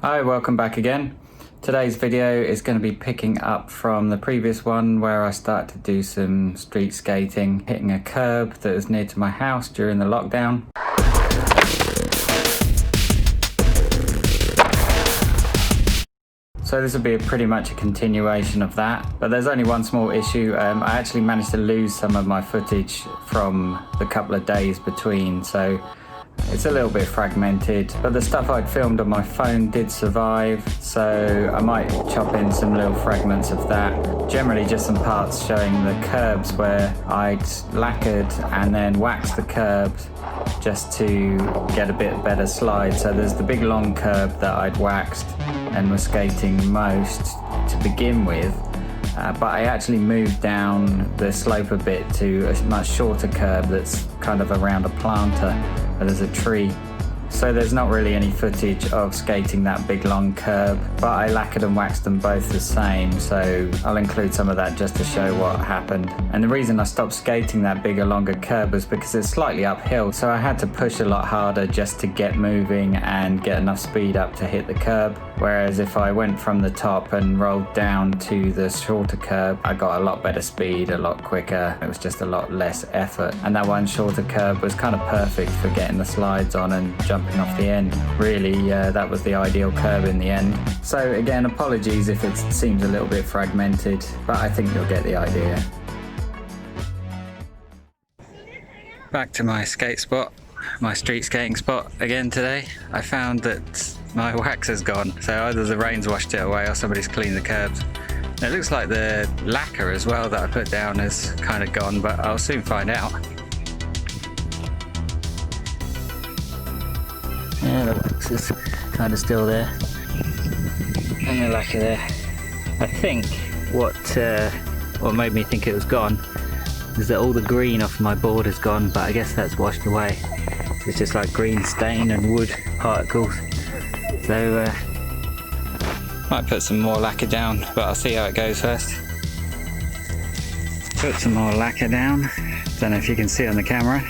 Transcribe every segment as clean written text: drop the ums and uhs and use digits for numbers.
Hi, welcome back again. Today's video is going to be picking up from the previous one where I started to do some street skating, hitting a curb that was near to my house during the lockdown. So this will be pretty much a continuation of that, but there's only one small issue. I actually managed to lose some of my footage from the couple of days between, so it's a little bit fragmented, but the stuff I'd filmed on my phone did survive, so I might chop in some little fragments of that. Generally just some parts showing the curbs where I'd lacquered and then waxed the curbs just to get a bit better slide. So there's the big long curb that I'd waxed and was skating most to begin with. But I actually moved down the slope a bit to a much shorter curb that's kind of around a planter where there's a tree. So there's not really any footage of skating that big long curb, but I lacquered and waxed them both the same, so I'll include some of that just to show what happened. And the reason I stopped skating that bigger, longer curb was because it's slightly uphill, so I had to push a lot harder just to get moving and get enough speed up to hit the curb. Whereas if I went from the top and rolled down to the shorter curb, I got a lot better speed, a lot quicker. It was just a lot less effort. And that one shorter curb was kind of perfect for getting the slides on and jumping off the end. Really, that was the ideal curb in the end. So again, apologies if it seems a little bit fragmented, but I think you'll get the idea. Back to my skate spot, my street skating spot again today. I found that my wax has gone, so either the rain's washed it away or somebody's cleaned the curbs. And it looks like the lacquer as well that I put down has kind of gone, but I'll soon find out. Yeah, the wax is kind of still there, and the lacquer there. I think what made me think it was gone is that all the green off my board is gone, but I guess that's washed away. It's just like green stain and wood particles. So might put some more lacquer down, but I'll see how it goes first. Put some more lacquer down. Don't know if you can see on the camera.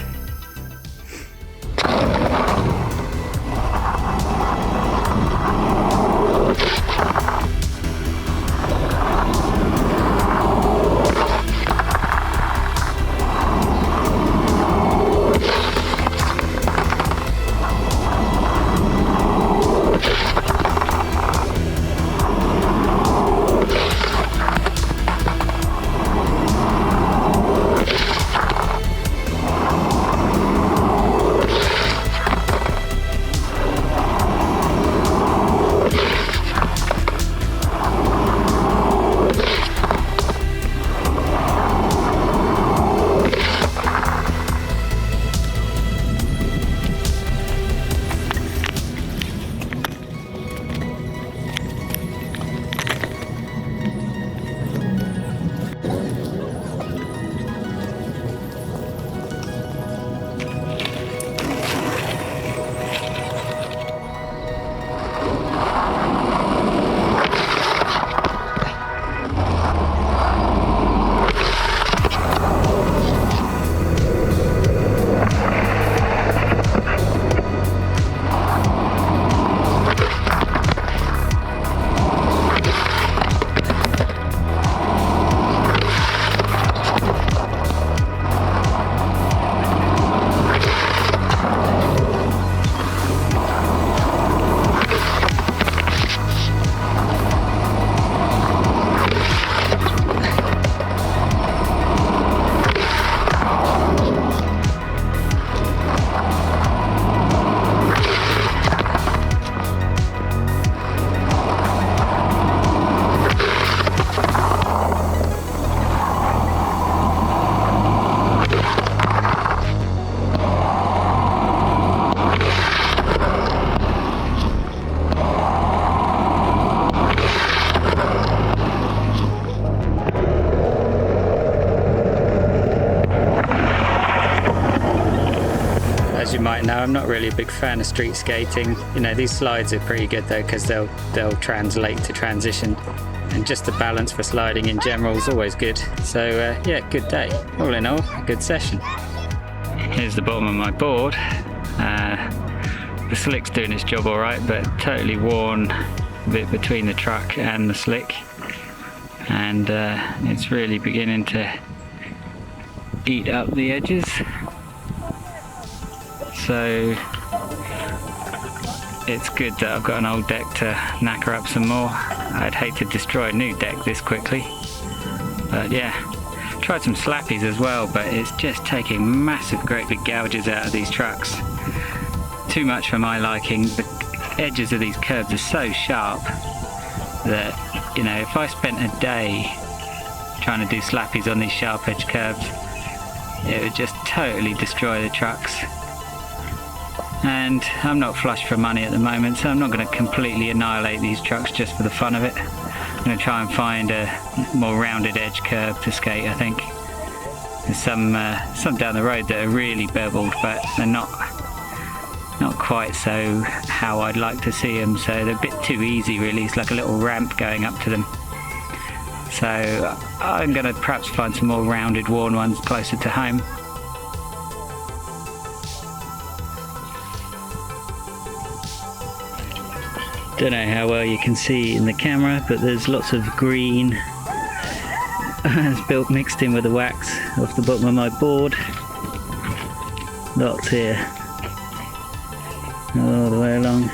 As you might know, I'm not really a big fan of street skating. You know, these slides are pretty good though, because they'll translate to transition, and just the balance for sliding in general is always good. So yeah, good day. All in all, a good session. Here's the bottom of my board. the slick's doing its job all right, but totally worn a bit between the truck and the slick, and it's really beginning to eat up the edges. So it's good that I've got an old deck to knacker up some more. I'd hate to destroy a new deck this quickly, but yeah. Tried some slappies as well, but it's just taking massive great big gouges out of these trucks. Too much for my liking. The edges of these curbs are so sharp that, you know, if I spent a day trying to do slappies on these sharp edge curbs, it would just totally destroy the trucks. And I'm not flush for money at the moment, so I'm not going to completely annihilate these trucks just for the fun of it. I'm going to try and find a more rounded edge curb to skate, I think. There's some down the road that are really beveled, but they're not quite so how I'd like to see them, so they're a bit too easy really. It's like a little ramp going up to them. So I'm going to perhaps find some more rounded worn ones closer to home. Don't know how well you can see in the camera, but there's lots of green it's mixed in with the wax off the bottom of my board. Lots here, all the way along.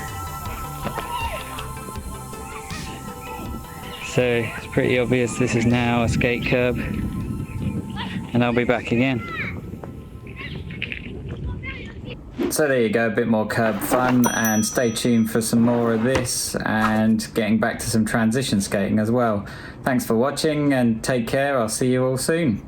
So it's pretty obvious this is now a skate curb, and I'll be back again. So there you go, a bit more curb fun, and stay tuned for some more of this and getting back to some transition skating as well. Thanks for watching and take care. I'll see you all soon.